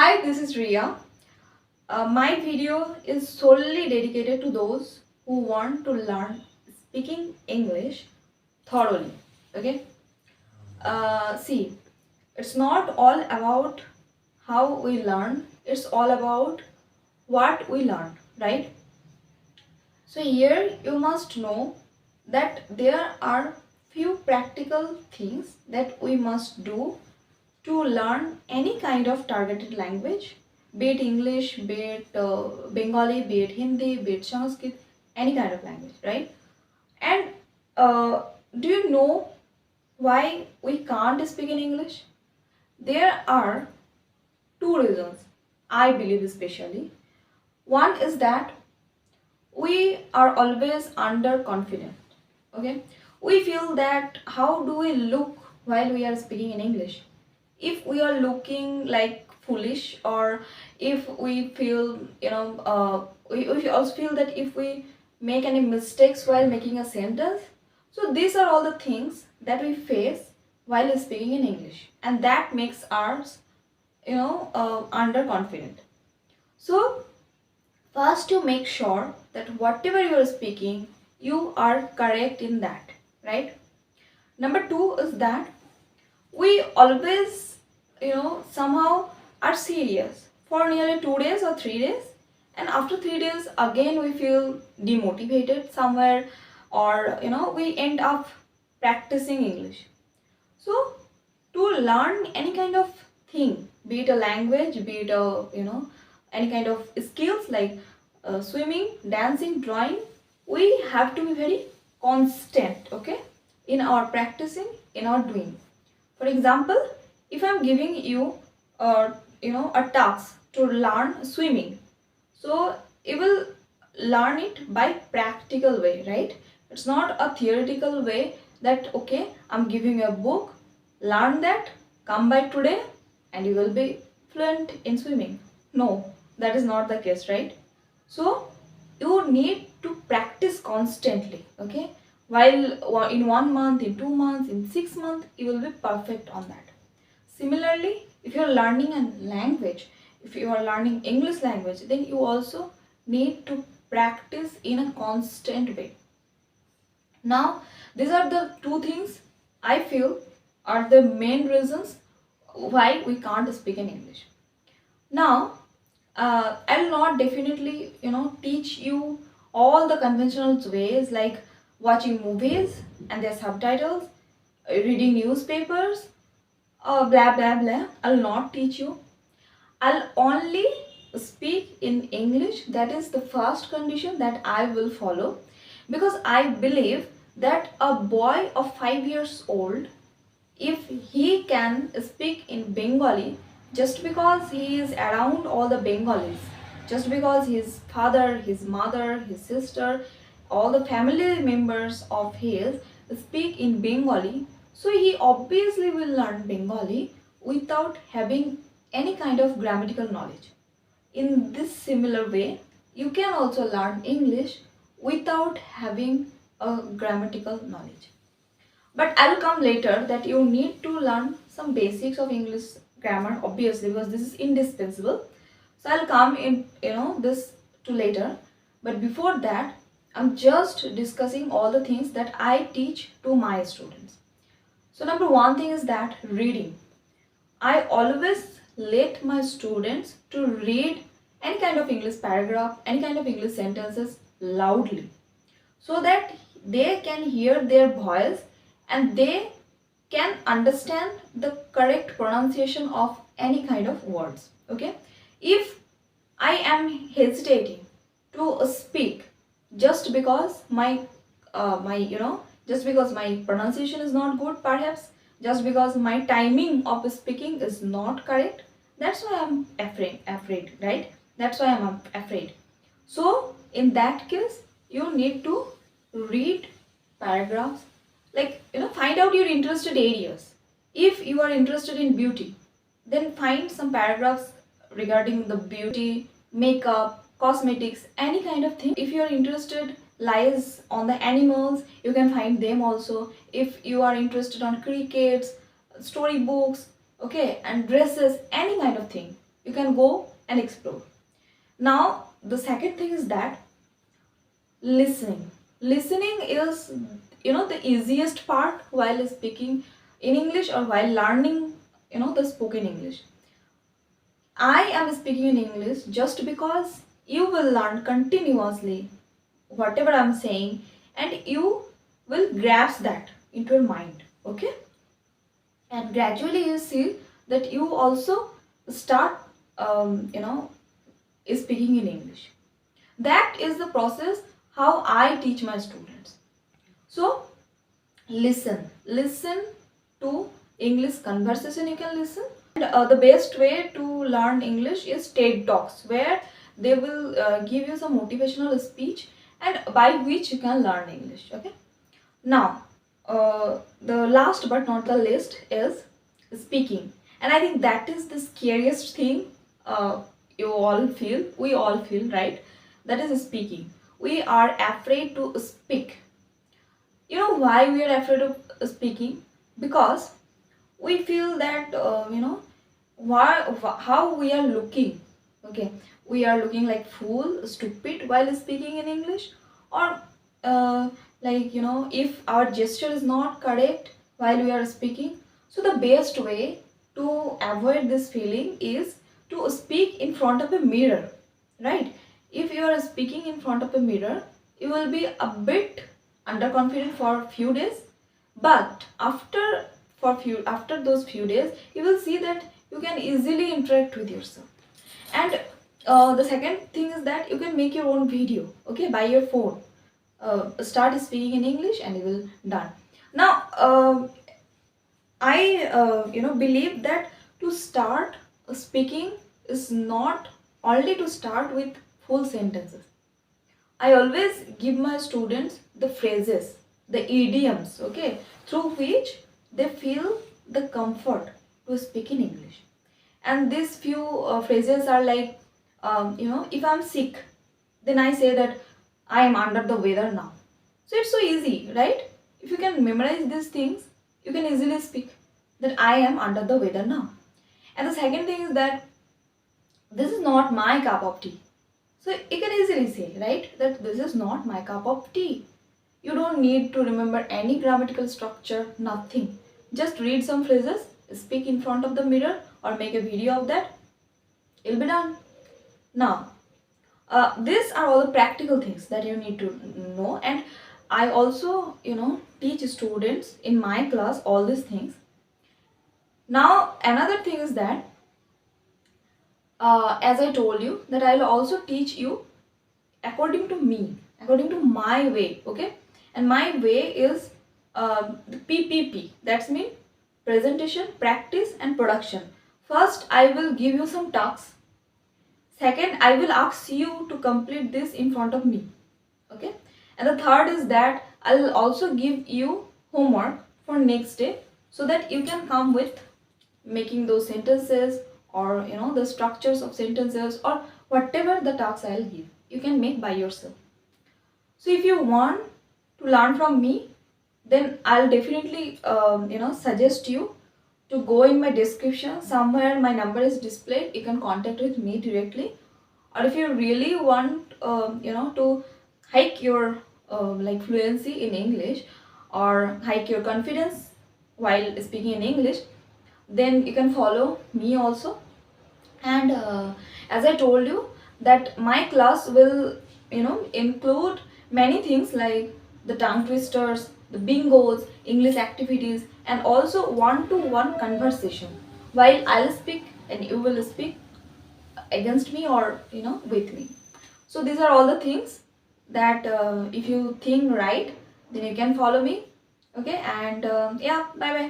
Hi, this is Riya. My video is solely dedicated to those who want to learn speaking English thoroughly. Okay. See, it's not all about how we learn. It's all about what we learn, right? So here you must know that there are few practical things that we must do to learn any kind of targeted language, be it English, be it Bengali, be it Hindi, be it Sanskrit, any kind of language, right? And do you know why we can't speak in English? There are two reasons, I believe especially. One is that we are always underconfident. Okay, we feel that how do we look while we are speaking in English? If we are looking like foolish, or if we feel we also feel that if we make any mistakes while making a sentence, so these are all the things that we face while speaking in English, and that makes us underconfident. So first, to make sure that whatever you are speaking, you are correct in that, right? Number two is that we always, somehow are serious for nearly 2 days or 3 days, and after 3 days, again we feel demotivated somewhere, or we end up practicing English. So, to learn any kind of thing, be it a language, be it a any kind of skills like swimming, dancing, drawing, we have to be very constant, okay, in our practicing, in our doing. For example, if I'm giving you a task to learn swimming, so you will learn it by practical way, right? It's not a theoretical way that okay, I'm giving you a book, learn that, come by today, and you will be fluent in swimming. No, that is not the case, right? So you need to practice constantly, okay? While in 1 month, in 2 months, in 6 months, you will be perfect on that. Similarly, if you are learning a language, if you are learning English language, then you also need to practice in a constant way. Now, these are the two things I feel are the main reasons why we can't speak in English. Now, I'll not definitely teach you all the conventional ways like watching movies and their subtitles, reading newspapers, blah blah blah. I'll not teach you. I'll only speak in English. That is the first condition that I will follow, because I believe that a boy of 5 years old, if he can speak in Bengali just because he is around all the Bengalis, just because his father, his mother, his sister, all the family members of his speak in Bengali, so he obviously will learn Bengali without having any kind of grammatical knowledge. In this similar way, you can also learn English without having a grammatical knowledge. But I will come later that you need to learn some basics of English grammar, obviously, because this is indispensable. So I'll come in this to later. But before that, I'm just discussing all the things that I teach to my students. So number one thing is that reading. I always let my students to read any kind of English paragraph, any kind of English sentences loudly, so that they can hear their voice and they can understand the correct pronunciation of any kind of words. Okay, if I am hesitating to speak just because just because my pronunciation is not good, perhaps just because my timing of speaking is not correct, that's why I'm afraid, right? That's why I'm afraid. So in that case, you need to read paragraphs, like find out your interested areas. If you are interested in beauty, then find some paragraphs regarding the beauty, makeup, cosmetics, any kind of thing. If you are interested lies on the animals, you can find them also. If you are interested on crickets, storybooks, okay, and dresses, any kind of thing, you can go and explore. Now the second thing is that listening is, the easiest part while speaking in English or while learning, the spoken English. I am speaking in English just because you will learn continuously whatever I'm saying, and you will grasp that into your mind. Okay, and gradually you see that you also start speaking in English. That is the process how I teach my students. So listen to English conversation, you can listen. And the best way to learn English is TED Talks, where they will give you some motivational speech, and by which you can learn English. Okay, now the last but not the least is speaking, and I think that is the scariest thing. We all feel, right? That is speaking. We are afraid to speak. You know why we are afraid of speaking? Because we feel that how we are looking. Okay, we are looking like fool, stupid while speaking in English, or uh, if our gesture is not correct while we are speaking. So the best way to avoid this feeling is to speak in front of a mirror, right? If you are speaking in front of a mirror, you will be a bit underconfident for a few days, but after those few days you will see that you can easily interact with yourself. And the second thing is that you can make your own video, okay, by your phone. Start speaking in English and you will done. Now I believe that to start speaking is not only to start with full sentences. I always give my students the phrases, the idioms, okay, through which they feel the comfort to speak in English. And these few phrases are like, if I'm sick, then I say that I am under the weather now. So it's so easy, right? If you can memorize these things, you can easily speak that I am under the weather now. And the second thing is that this is not my cup of tea. So you can easily say, right, that this is not my cup of tea. You don't need to remember any grammatical structure, nothing. Just read some phrases, speak in front of the mirror, or make a video of that. It'll be done. Now, these are all the practical things that you need to know, and I also, teach students in my class all these things. Now, another thing is that, as I told you, that I'll also teach you according to me, according to my way, okay? And my way is the PPP. That's mean presentation, practice, and production. First, I will give you some tasks. Second, I will ask you to complete this in front of me, okay? And the third is that I'll also give you homework for next day, so that you can come with making those sentences, or the structures of sentences, or whatever the tasks I'll give, you can make by yourself. So if you want to learn from me, then I'll definitely suggest you to go in my description. Somewhere my number is displayed, you can contact with me directly. Or if you really want to hike your fluency in English, or hike your confidence while speaking in English, then you can follow me also. And as I told you, that my class will include many things like the tongue twisters, the bingos, English activities, and also one-to-one conversation while I'll speak and you will speak against me, or with me. So these are all the things that if you think right, then you can follow me. Okay, and yeah, bye bye.